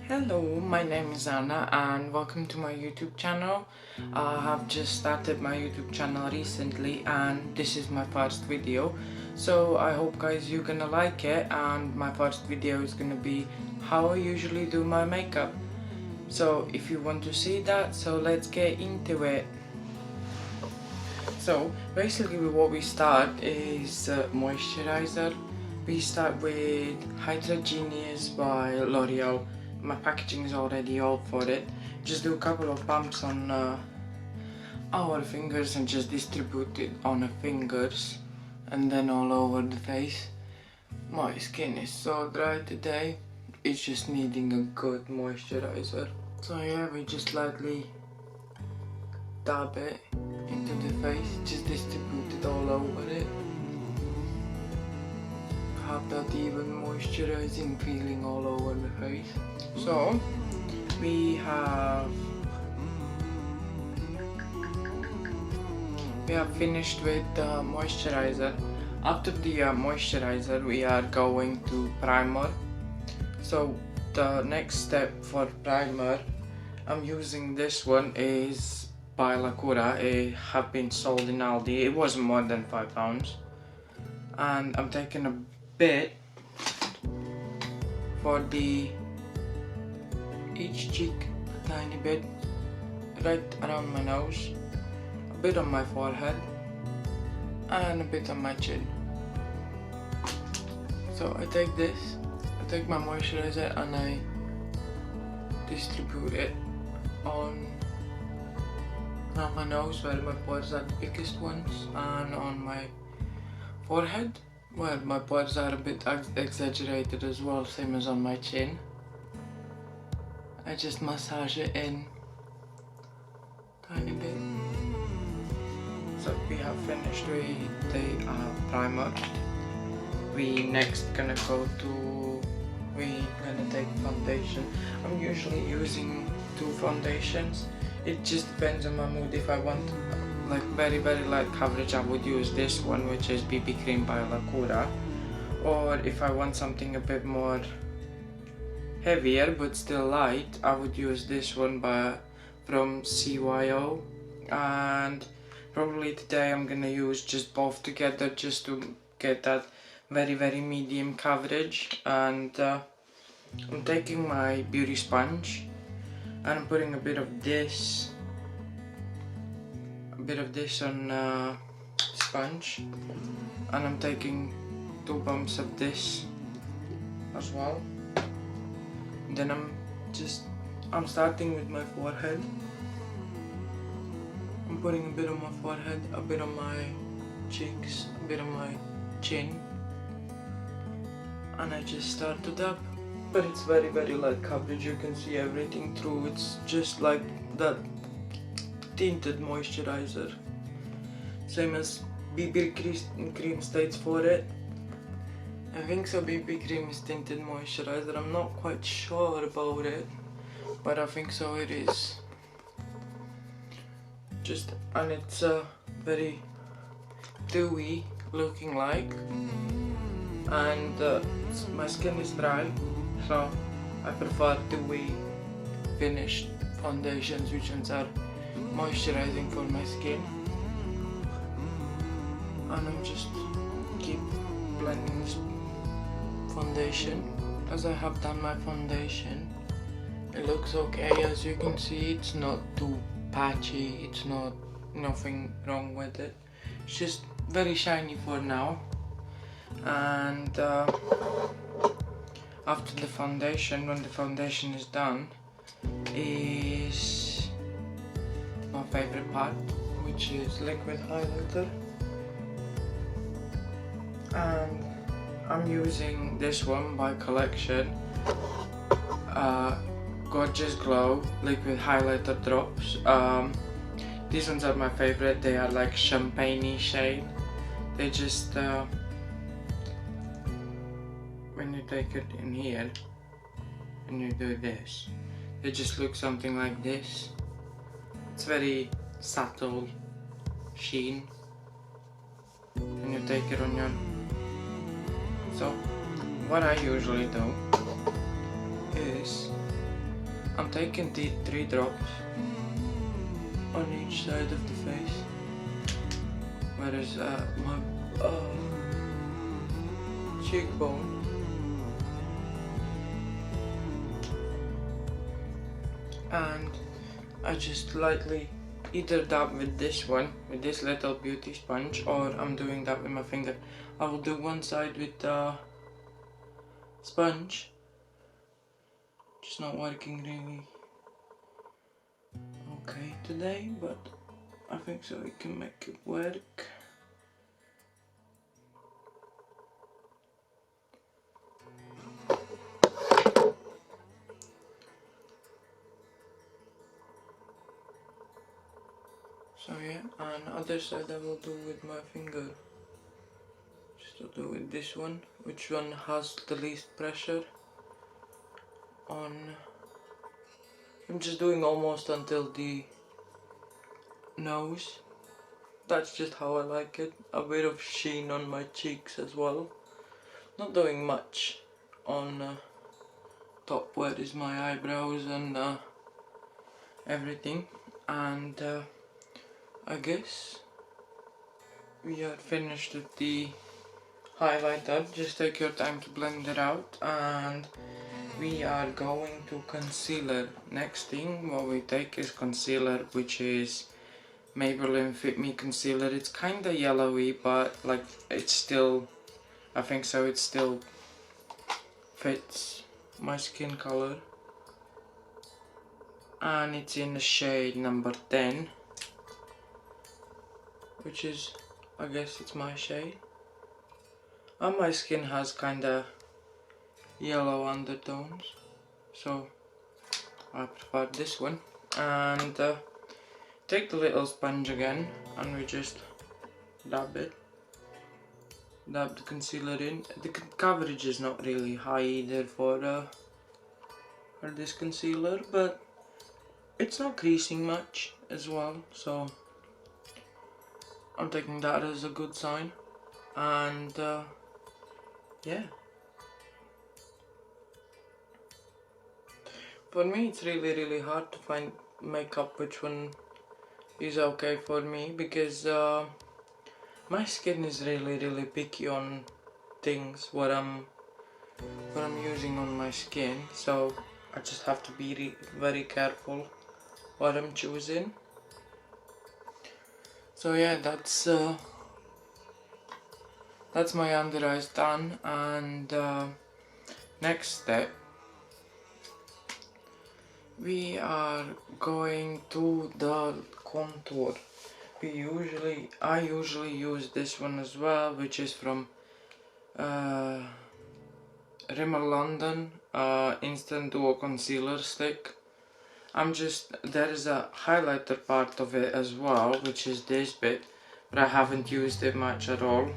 Hello, my name is Anna and welcome to my YouTube channel. I have just started my YouTube channel recently and this is my first video. So I hope guys you're gonna like it, and my first video is gonna be how I usually do my makeup. So if you want to see that, so let's get into it. So basically what we start is moisturizer. We start with Hydra Genius by L'Oreal. My packaging is already all for it. Just do a couple of bumps on our fingers and just distribute it on the fingers and then all over the face. My skin is so dry today, it's just needing a good moisturizer. So yeah, we just lightly dab it into the face, just distribute it all over it. Have that even moisturizing feeling all over the face. So we have finished with the moisturizer. After the moisturizer we are going to primer. So the next step for primer, I'm using this one is by Lacura. It have been sold in Aldi. It wasn't more than £5, and I'm taking a bit for the each cheek, a tiny bit right around my nose, a bit on my forehead and a bit on my chin. So I take this, I take my moisturizer and I distribute it on my nose where my pores are the biggest ones, and on my forehead where my pores are a bit exaggerated as well, same as on my chin. I just massage it in tiny bit. So we have finished with the primer. We next gonna take foundation. I'm usually using 2 foundations. It just depends on my mood. If I want like very light coverage, I would use this one, which is BB cream by Lacura. Or if I want something a bit more heavier but still light, I would use this one from CYO. And probably today I'm gonna use just both together just to get that very medium coverage. And I'm taking my beauty sponge and I'm putting a bit of this on sponge, and I'm taking 2 bumps of this as well. And then I'm starting with my forehead. I'm putting a bit on my forehead, a bit on my cheeks, a bit on my chin, and I just start to dab. But it's very light coverage, you can see everything through. It's just like that tinted moisturizer, same as BB cream states for it. I think so. BB cream is tinted moisturizer. I'm not quite sure about it, but I think so it is. And it's very dewy looking like, and my skin is dry, so I prefer dewy finished foundations, which ones are moisturizing for my skin. And I'm just keep blending this foundation. As I have done my foundation, it looks okay. As you can see, it's not too patchy, it's nothing wrong with it. It's just very shiny for now. And after the foundation, when the foundation is done, is my favorite part, which is liquid highlighter. And I'm using this one by Collection, Gorgeous Glow liquid highlighter drops. These ones are my favorite. They are like champagne-y shade. They just when you take it in here and you do this, they just look something like this. It's very subtle sheen, and you take it on your. So what I usually do is I'm taking the 3 drops on each side of the face, whereas my cheekbone, and I just lightly either dab with this one, with this little beauty sponge, or I'm doing that with my finger. I will do one side with the sponge, just not working really okay today, but I think so we can make it work. So yeah, and other side I will do with my finger. Just to do with this one, which one has the least pressure on. I'm just doing almost until the nose. That's just how I like it. A bit of sheen on my cheeks as well. Not doing much on top where is my eyebrows and everything. And I guess we are finished with the highlighter. Just take your time to blend it out, and we are going to concealer. Next thing what we take is concealer, which is Maybelline Fit Me concealer. It's kinda yellowy, but like it's still, I think so, it still fits my skin color, and it's in the shade number 10, which is, I guess it's my shade. And my skin has kinda yellow undertones, so I prefer this one. And take the little sponge again, and we just dab it. Dab the concealer in. The coverage is not really high either for this concealer, but it's not creasing much as well, so I'm taking that as a good sign. And yeah, for me it's really hard to find makeup which one is okay for me, because my skin is really picky on things what I'm using on my skin, so I just have to be very careful what I'm choosing. So yeah, that's my under eyes done. And next step, we are going to the contour. I usually use this one as well, which is from Rimmel London Instant Duo Concealer Stick. There is a highlighter part of it as well, which is this bit, but I haven't used it much at all.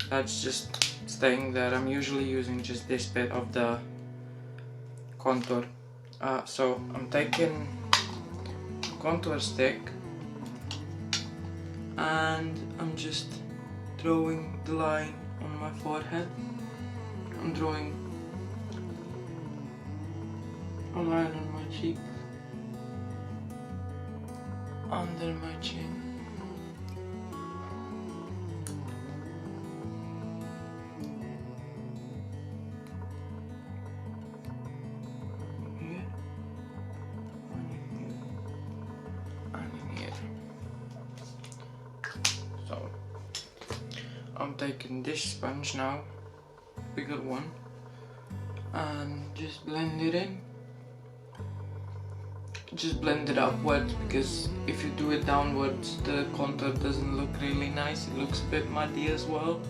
That's just staying there. I'm usually using just this bit of the contour. So I'm taking contour stick, and I'm just drawing the line on my forehead. I'm drawing a line on my cheek, under my chin. Here, and in here, and in here. So I'm taking this sponge now, bigger one, and just blend it in. Just blend it upwards, because if you do it downwards the contour doesn't look really nice, it looks a bit muddy as well.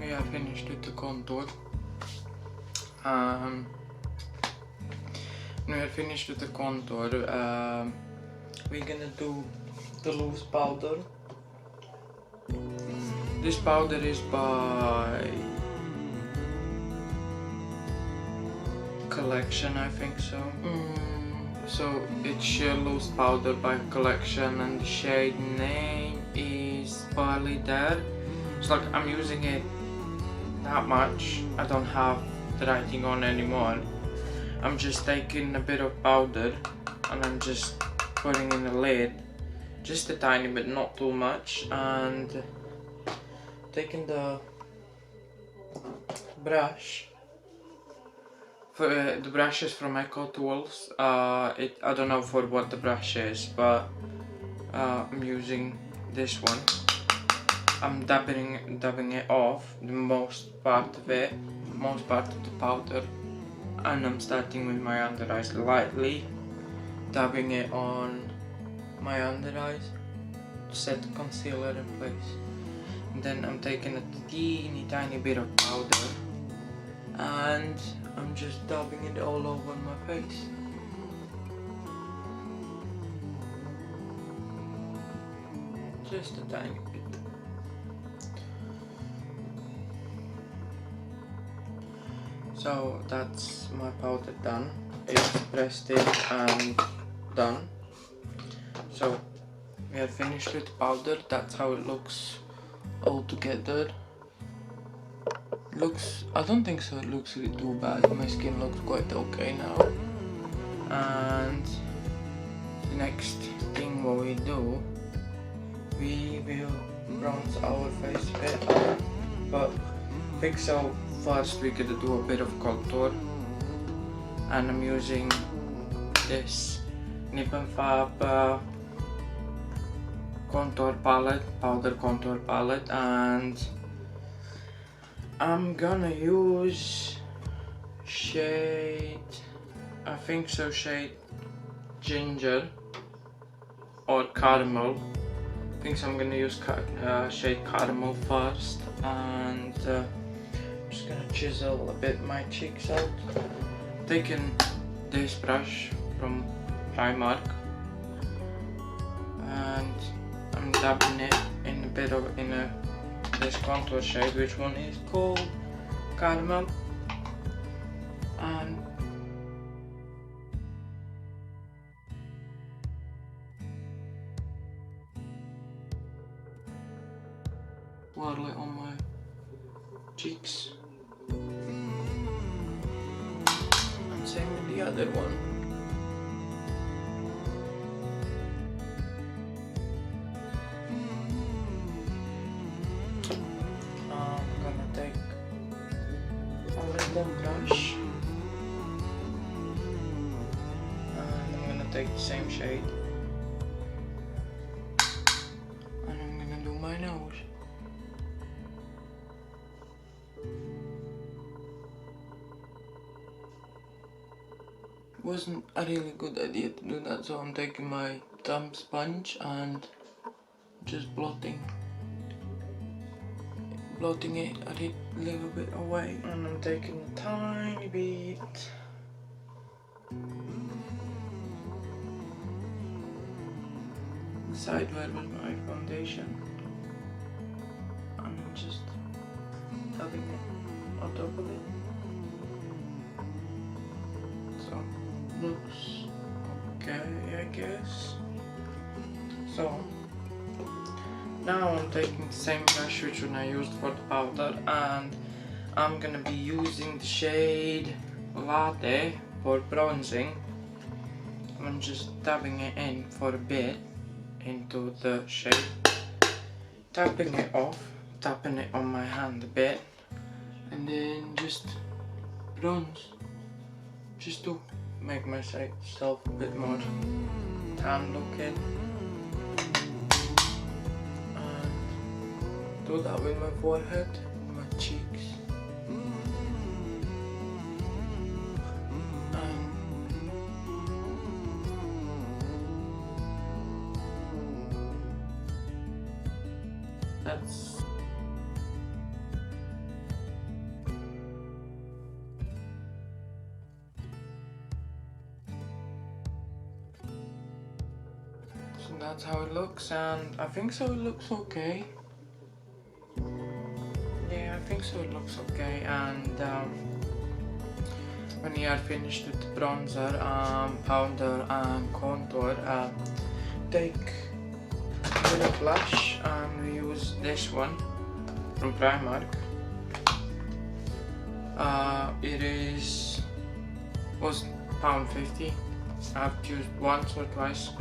we are finished with the contour. We are finished with the contour. We're gonna do the loose powder. This powder is by Collection, I think so. So it's sheer loose powder by Collection, and the shade name is Barley There. It's like I'm using it that much. I don't have the writing on anymore. I'm just taking a bit of powder and I'm just putting in the lid, just a tiny bit, not too much, and taking the brush. For the brush is from Echo Tools. I don't know for what the brush is, but I'm using this one. I'm dabbing it off the most part of the powder, and I'm starting with my under eyes, lightly dabbing it on my under eyes to set the concealer in place. And then I'm taking a teeny tiny bit of powder and I'm just dabbing it all over my face. Just a tiny bit. So that's my powder done. It's pressed in and done. So we are finished with the powder. That's how it looks all together. I don't think so it looks really too bad. My skin looks quite okay now. And the next thing what we do, we will bronze our face a bit, but I think so first we're gonna do a bit of contour, and I'm using this Nip and Fab contour palette, powder contour palette, and I'm gonna use shade, I think so, shade Ginger or Caramel. I think so I'm gonna use shade Caramel first, and I'm just gonna chisel a bit my cheeks out. Taking this brush from Primark, and I'm dabbing it in a bit of this contour shade, which one is called Caramel, and swirl it on my cheeks, and same with the other one. I'm gonna take a little brush, and I'm gonna take the same shade, and I'm gonna do my nose. Wasn't a really good idea to do that, so I'm taking my thumb sponge and just blotting it a little bit away, and I'm taking a tiny bit side where was my foundation, and I'm just dabbing it on top of it. So looks okay, I guess. So now I'm taking the same brush which one I used for the powder, and I'm gonna be using the shade Latte for bronzing. I'm just dabbing it in for a bit into the shade, tapping it off, tapping it on my hand a bit, and then just bronze, just to make myself a bit more tan looking. Do that with my forehead and my cheeks. So that's how it looks, and I think so it looks okay. Yeah, I think so it looks okay. And when you are finished with the bronzer, powder and contour, take a bit of blush, and we use this one from Primark. It was £1.50. I've used once or twice,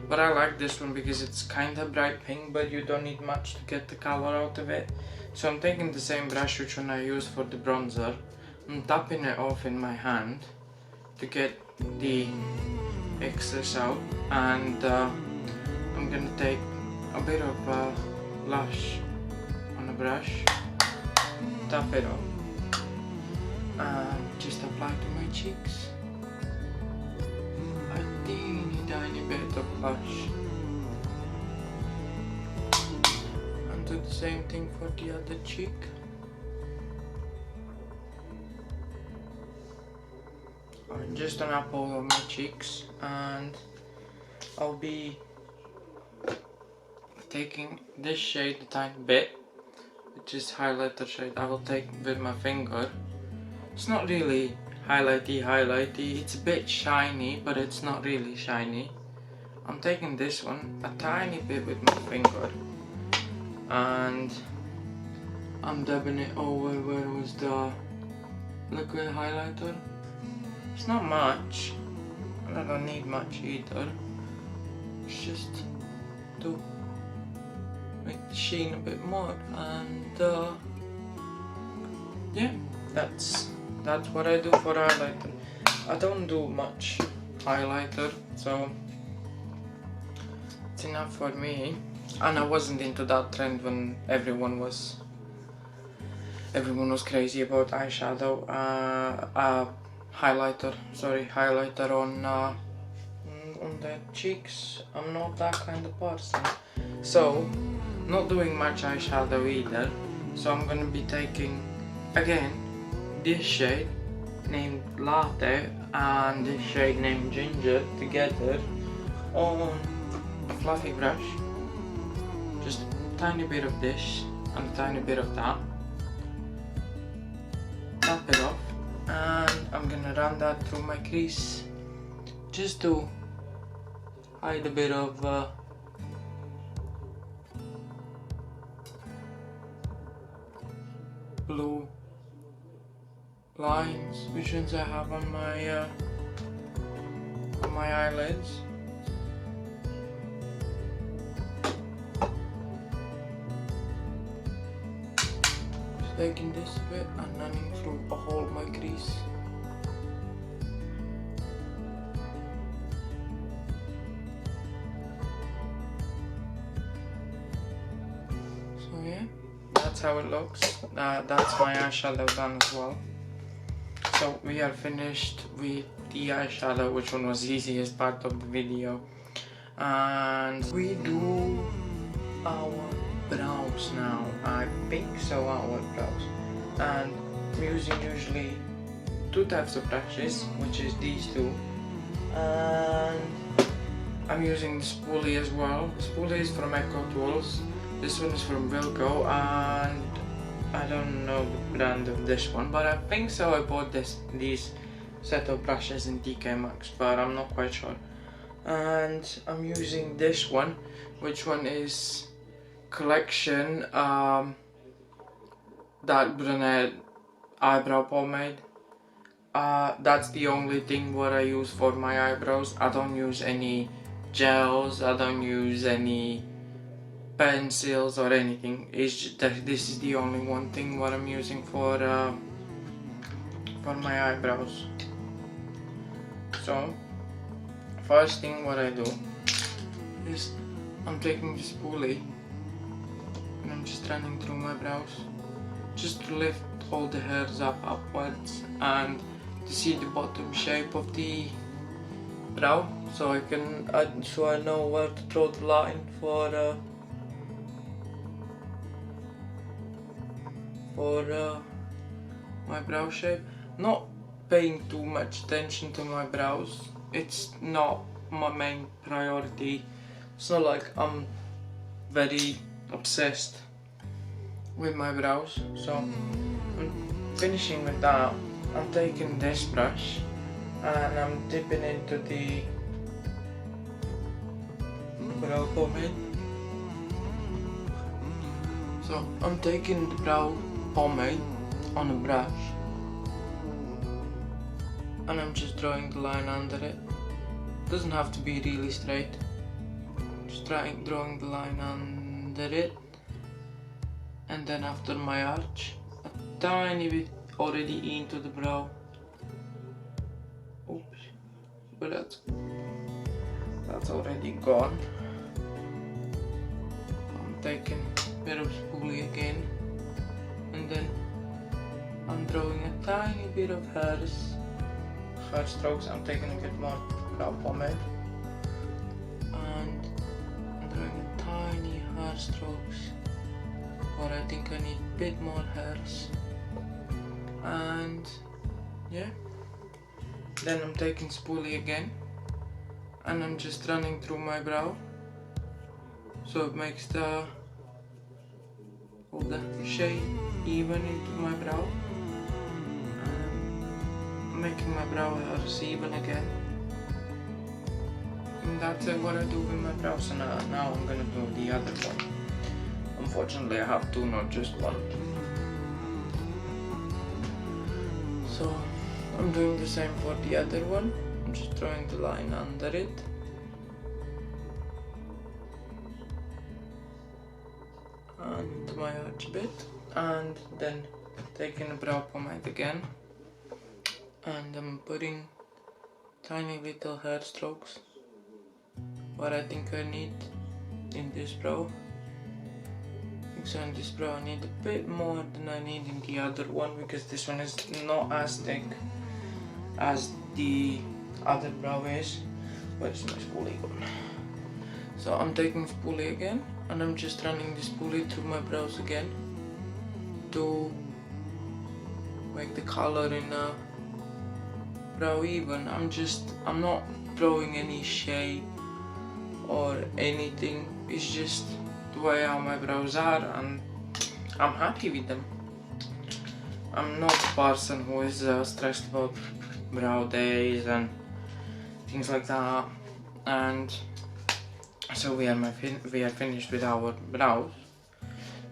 but I like this one because it's kind of bright pink, but you don't need much to get the color out of it. So I'm taking the same brush which one I used for the bronzer. I'm tapping it off in my hand to get the excess out, and I'm gonna take a bit of blush on a brush, tap it off, and just apply to my cheeks. A teeny tiny bit of blush, and do the same thing for the other cheek. Just an apple on my cheeks, and I'll be taking this shade a tiny bit, which is highlighter shade. I will take with my finger. It's not really highlighty, it's a bit shiny, but it's not really shiny. I'm taking this one a tiny bit with my finger, and I'm dabbing it over where was the liquid highlighter. It's not much, and I don't need much either. It's just to make the sheen a bit more, and yeah, that's what I do for highlighter. I don't do much highlighter, so it's enough for me. And I wasn't into that trend when everyone was crazy about eyeshadow, highlighter on the cheeks. I'm not that kind of person, so not doing much eyeshadow either. So I'm gonna be taking again this shade named Latte and this shade named Ginger together on a fluffy brush. Just a tiny bit of this and a tiny bit of that. Tap it off, and I'm gonna run that through my crease just to hide a bit of blue lines, which ones I have on my eyelids. Just taking this bit and running through a whole my crease. So yeah, that's how it looks. That's my eyeshadow done as well. So we are finished with the eyeshadow, which one was the easiest part of the video, and we do our brows now. I think so, our brows, and I'm using usually two types of brushes, which is these two, and I'm using the spoolie as well. The spoolie is from Echo Tools. This one is from Wilco, and I don't know the brand of this one, but I think so. I bought these set of brushes in TK Maxx, but I'm not quite sure. And I'm using this one, which one is Collection Dark Brunette Eyebrow Pomade. That's the only thing what I use for my eyebrows. I don't use any gels, I don't use any pencils or anything. It's just that this is the only one thing what I'm using for my eyebrows. So first thing what I do is I'm taking the spoolie and I'm just running through my brows just to lift all the hairs up upwards and to see the bottom shape of the brow, so I know where to draw the line for my brow shape. Not paying too much attention to my brows. It's not my main priority It's not like I'm very obsessed with my brows, so I'm finishing with that. I'm taking this brush and I'm dipping into the brow pomade. So I'm taking the brow pomade on a brush and I'm just drawing the line under it. Doesn't have to be really straight. Just drawing the line under it, and then after my arch, a tiny bit already into the brow. Oops, but that's already gone. I'm taking a bit of spoolie again, and then I'm drawing a tiny bit of hair strokes. I'm taking a bit more brow pomade, and I'm drawing a tiny hair strokes, but I think I need a bit more hairs. And yeah, then I'm taking spoolie again, and I'm just running through my brow, so it makes all the shade even into my brow, and making my brow hairs even again. And that's what I do with my brows. So now I'm gonna do the other one. Unfortunately I have two, not just one. So I'm doing the same for the other one. I'm just drawing the line under it. And my arch bit. And then taking a brow pomade again. And I'm putting tiny little hair strokes, what I think I need in this brow. So in this brow I need a bit more than I need in the other one, because this one is not as thick as the other brow is. Where's my spoolie gone? So I'm taking spoolie again, and I'm just running the spoolie through my brows again to make the color in the brow even. I'm not drawing any shape or anything. It's just the way how my brows are, and I'm happy with them. I'm not a person who is stressed about brow days and things like that. And so we are finished with our brows.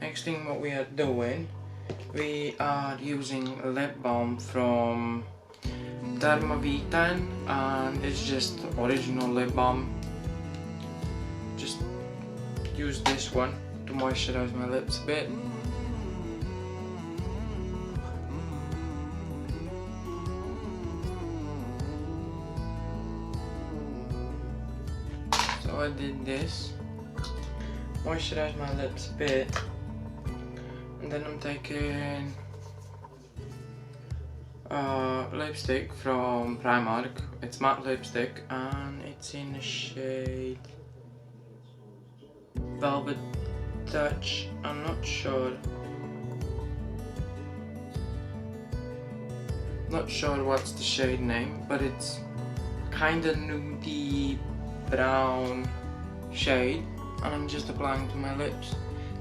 Next thing what we are doing, we are using a lip balm from Dermavitan, and it's just original lip balm. Just use this one to moisturize my lips a bit. So I did this, moisturize my lips a bit, and then I'm taking lipstick from Primark. It's matte lipstick and it's in the shade Velvet Touch. I'm not sure what's the shade name, but it's kinda nudie brown shade, and I'm just applying to my lips.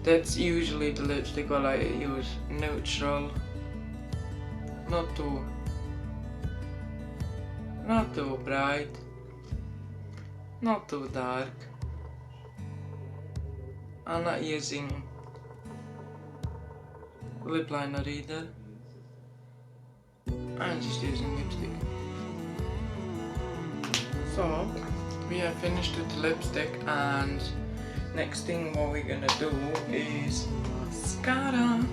That's usually the lipstick what I use, neutral, not too bright, not too dark. I'm not using lip liner either. I'm just using lipstick. So we are finished with the lipstick, and next thing what we're gonna do is mascara.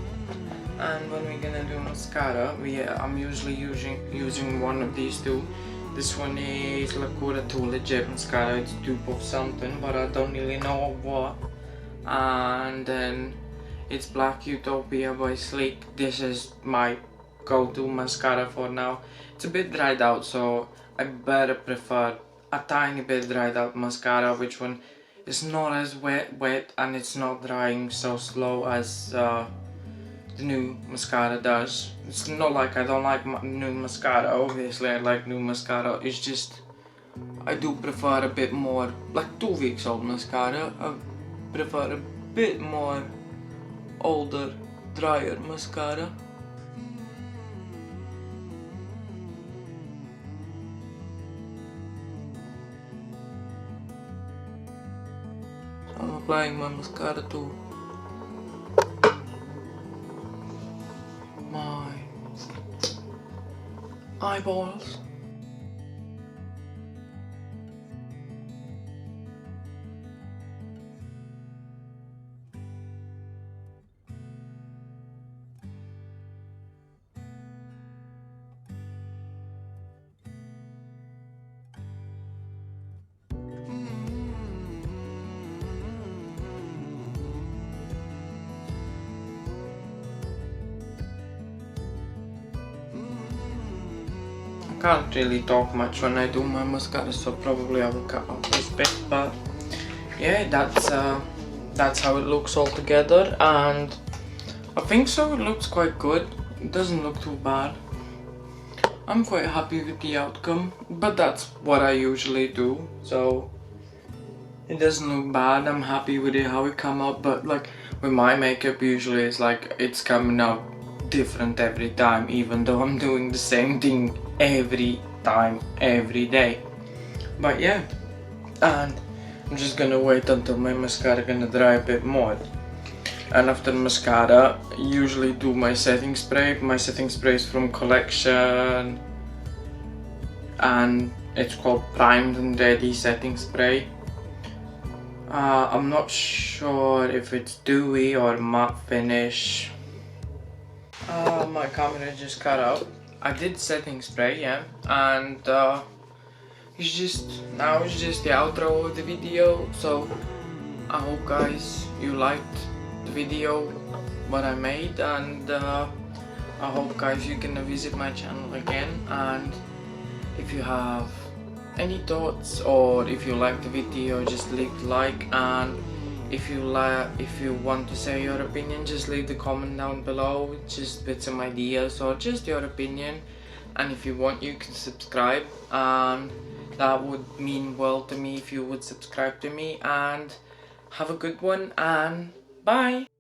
And when we're gonna do mascara, I'm usually using one of these two. This one is Lacura 2 Legit Mascara. It's dupe of something, but I don't really know what. And then it's Black Utopia by Sleek. This is my go-to mascara for now. It's a bit dried out, so I better prefer a tiny bit dried out mascara, which one is not as wet and it's not drying so slow as the new mascara does. It's not like I don't like new mascara, obviously I like new mascara. It's just I do prefer a bit more, like 2 weeks old mascara. I prefer a bit more older, drier mascara. I'm applying my mascara to my eyeballs. I can't really talk much when I do my mascara, so probably I will cut off this bit, but yeah, that's how it looks all together, and I think so, it looks quite good. It doesn't look too bad. I'm quite happy with the outcome, but that's what I usually do, so it doesn't look bad. I'm happy with it, how it come out, but like with my makeup usually it's like it's coming out different every time, even though I'm doing the same thing every time, every day. But yeah, and I'm just gonna wait until my mascara gonna dry a bit more. And after mascara, I usually do my setting spray. My setting spray is from Collection, and it's called Primed and Ready Setting Spray. I'm not sure if it's dewy or matte finish. My camera just cut out. I did setting spray, yeah, and it's just the outro of the video. So I hope guys you liked the video what I made, and I hope guys you're gonna visit my channel again, and if you have any thoughts or if you like the video, just leave a like, and if you want to say your opinion, just leave the comment down below, just with some ideas or just your opinion. And if you want, you can subscribe, and that would mean well to me if you would subscribe to me. And have a good one, and bye.